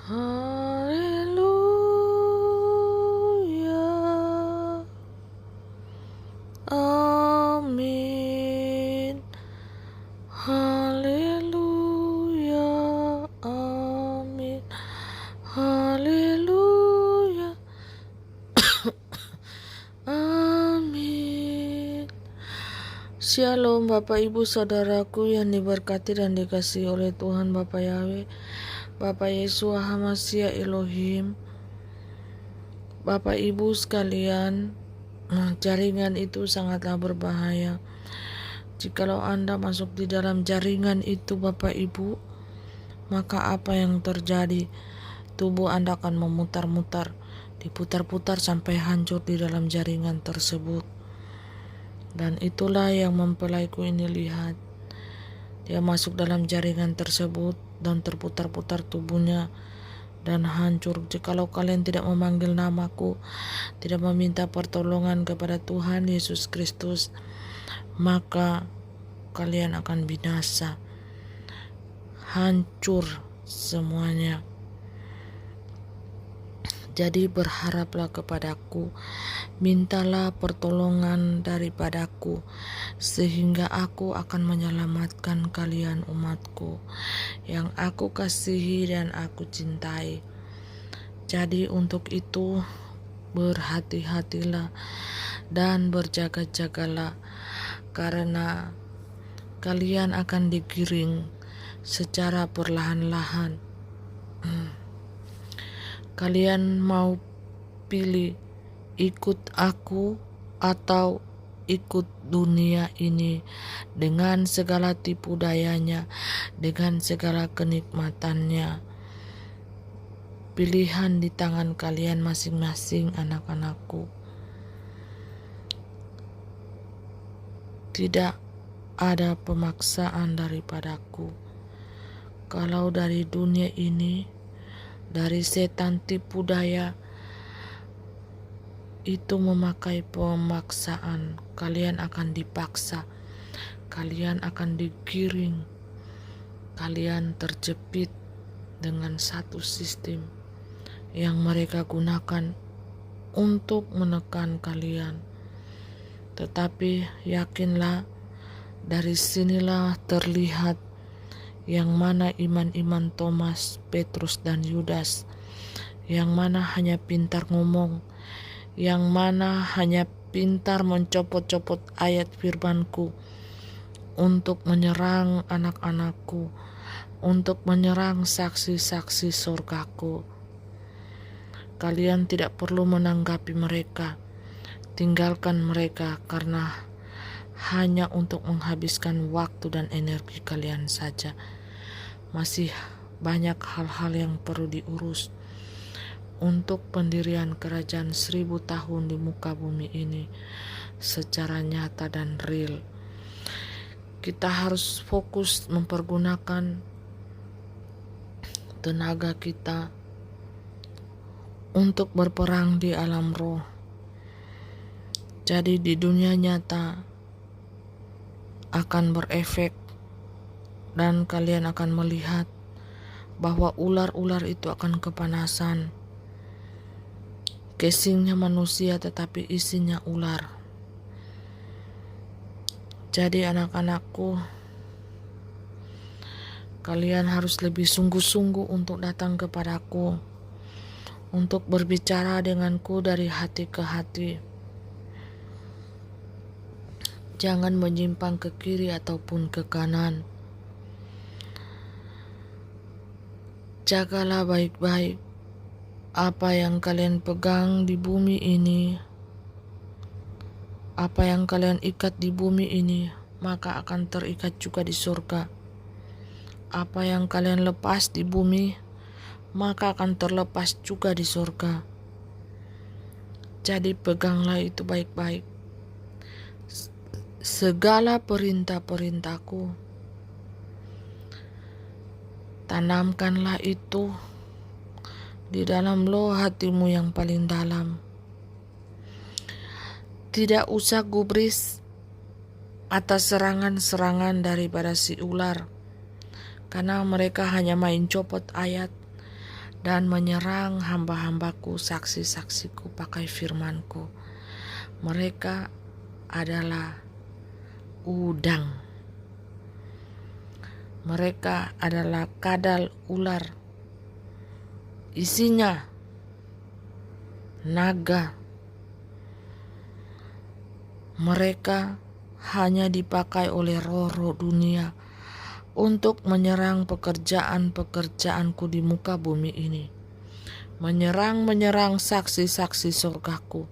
Haleluya, amin. Haleluya, amin. Haleluya, amin. Shalom Bapak Ibu Saudaraku yang diberkati dan dikasihi oleh Tuhan Bapa Yahweh, Bapak Yesua Hamasia Elohim. Bapak Ibu sekalian, jaringan itu sangatlah berbahaya. Jikalau Anda masuk di dalam jaringan itu Bapak Ibu, maka apa yang terjadi? Tubuh Anda akan memutar-mutar, diputar-putar sampai hancur di dalam jaringan tersebut. Dan itulah yang mempelaiku ini lihat. Dia masuk dalam jaringan tersebut dan terputar-putar tubuhnya dan hancur. Jikalau kalian tidak memanggil namaku, tidak meminta pertolongan kepada Tuhan Yesus Kristus, maka kalian akan binasa, hancur semuanya. Jadi berharaplah kepadaku, mintalah pertolongan daripadaku, sehingga aku akan menyelamatkan kalian umatku, yang aku kasihi dan aku cintai. Jadi untuk itu berhati-hatilah dan berjaga-jagalah, karena kalian akan digiring secara perlahan-lahan. Kalian mau pilih ikut aku atau ikut dunia ini dengan segala tipu dayanya, dengan segala kenikmatannya. Pilihan di tangan kalian masing-masing, anak-anakku. Tidak ada pemaksaan daripadaku. Kalau dari dunia ini, dari setan tipu daya itu memakai pemaksaan, kalian akan dipaksa, kalian akan digiring, kalian terjepit dengan satu sistem yang mereka gunakan untuk menekan kalian. Tetapi yakinlah, dari sinilah terlihat yang mana iman-iman Thomas, Petrus, dan Yudas, yang mana hanya pintar ngomong, yang mana hanya pintar mencopot-copot ayat firman-Ku untuk menyerang anak-anakku, untuk menyerang saksi-saksi surgaku. Kalian tidak perlu menanggapi mereka, tinggalkan mereka, karena hanya untuk menghabiskan waktu dan energi kalian saja. Masih banyak hal-hal yang perlu diurus untuk pendirian kerajaan 1000 tahun di muka bumi ini secara nyata dan real. Kita harus fokus mempergunakan tenaga kita untuk berperang di alam roh. Jadi di dunia nyata akan berefek, dan kalian akan melihat bahwa ular-ular itu akan kepanasan. Casingnya manusia tetapi isinya ular. Jadi anak-anakku, kalian harus lebih sungguh-sungguh untuk datang kepadaku, untuk berbicara denganku dari hati ke hati. Jangan menyimpang ke kiri ataupun ke kanan. Jagalah baik-baik apa yang kalian pegang di bumi ini. Apa yang kalian ikat di bumi ini, maka akan terikat juga di surga. Apa yang kalian lepas di bumi, maka akan terlepas juga di surga. Jadi peganglah itu baik-baik. Segala perintah-perintahku, tanamkanlah itu di dalam loh hatimu yang paling dalam. Tidak usah gubris atas serangan-serangan daripada si ular, karena mereka hanya main copot ayat dan menyerang hamba-hambaku, saksi-saksiku pakai firmanku. Mereka adalah udang. Mereka adalah kadal ular. Isinya naga. Mereka hanya dipakai oleh roh-roh dunia untuk menyerang pekerjaan-pekerjaanku di muka bumi ini. Menyerang saksi-saksi surgaku.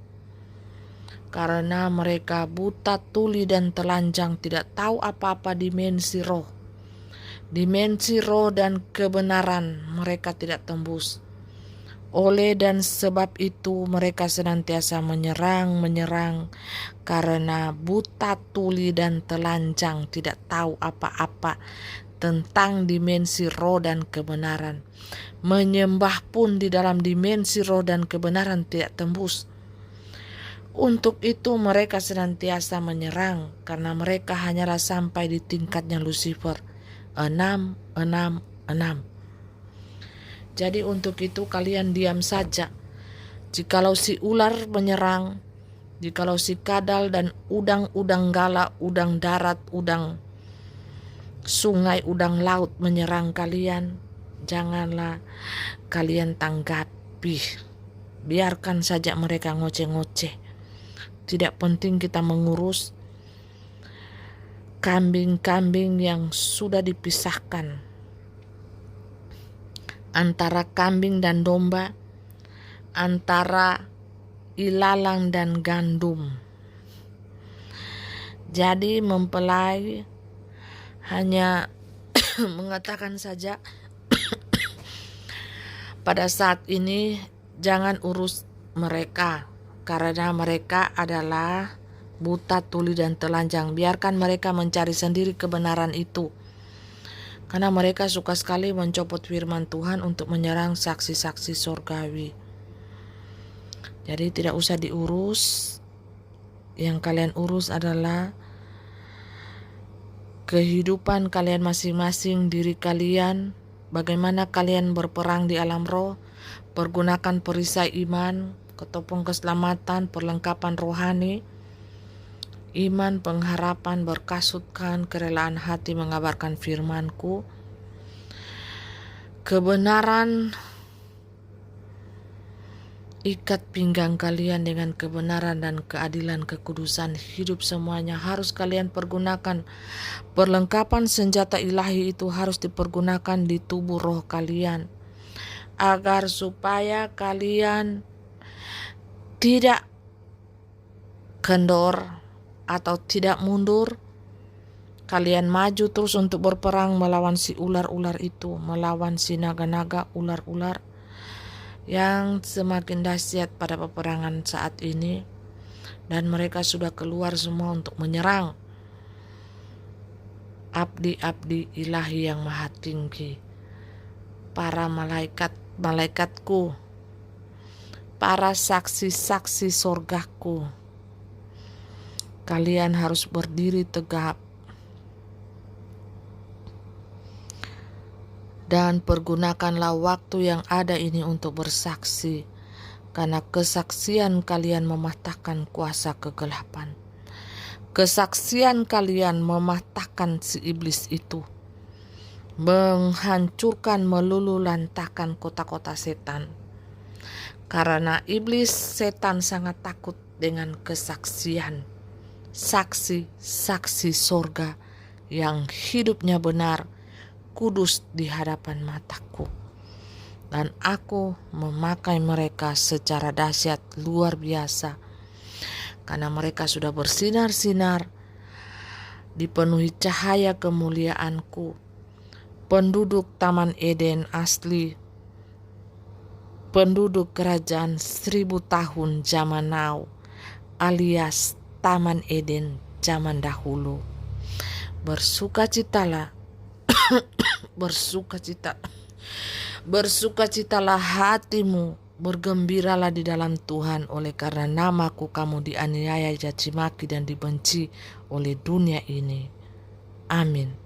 Karena mereka buta, tuli, dan telanjang, tidak tahu apa-apa dimensi roh. Dimensi roh dan kebenaran mereka tidak tembus. Oleh dan sebab itu mereka senantiasa menyerang karena buta, tuli, dan telanjang, tidak tahu apa-apa tentang dimensi roh dan kebenaran. Menyembah pun di dalam dimensi roh dan kebenaran tidak tembus. Untuk itu mereka senantiasa menyerang karena mereka hanyalah sampai di tingkatnya Lucifer. 6. Jadi untuk itu kalian diam saja. Jikalau si ular menyerang, jikalau si kadal dan udang gala, udang darat, udang sungai, udang laut menyerang kalian, janganlah kalian tanggapi. Biarkan saja mereka ngoceh-ngoceh. Tidak penting kita mengurus kambing-kambing yang sudah dipisahkan antara kambing dan domba, antara ilalang dan gandum. Jadi mempelai hanya mengatakan saja pada saat ini jangan urus mereka karena mereka adalah buta, tuli, dan telanjang. Biarkan mereka mencari sendiri kebenaran itu. Karena mereka suka sekali mencopot firman Tuhan untuk menyerang saksi-saksi surgawi. Jadi tidak usah diurus. Yang kalian urus adalah kehidupan kalian masing-masing, diri kalian, bagaimana kalian berperang di alam roh, pergunakan perisai iman, ketopong keselamatan, perlengkapan rohani, iman, pengharapan, berkasutkan, kerelaan hati mengabarkan firman-Ku, kebenaran, ikat pinggang kalian dengan kebenaran dan keadilan, kekudusan hidup, semuanya harus kalian pergunakan. Perlengkapan senjata ilahi itu harus dipergunakan di tubuh roh kalian, agar supaya kalian tidak kendor atau tidak mundur. Kalian maju terus untuk berperang melawan si ular-ular itu, melawan si naga-naga, ular-ular yang semakin dahsyat pada peperangan saat ini. Dan mereka sudah keluar semua untuk menyerang abdi-abdi ilahi yang maha tinggi, para malaikat-malaikatku, para saksi-saksi sorgaku. Kalian harus berdiri tegap dan pergunakanlah waktu yang ada ini untuk bersaksi, karena kesaksian kalian mematahkan kuasa kegelapan. Kesaksian kalian mematahkan si iblis itu, menghancurkan, meluluhlantahkan kota-kota setan. Karena iblis, setan sangat takut dengan kesaksian saksi-saksi sorga yang hidupnya benar, kudus di hadapan mataku. Dan aku memakai mereka secara dahsyat luar biasa, karena mereka sudah bersinar-sinar, dipenuhi cahaya kemuliaanku. Penduduk Taman Eden asli, penduduk kerajaan 1000 tahun zaman now, alias Taman Eden zaman dahulu. Bersukacitalah, bersukacitalah hatimu, bergembiralah di dalam Tuhan, oleh karena namaku kamu dianiaya, caci maki, dan dibenci oleh dunia ini. Amin.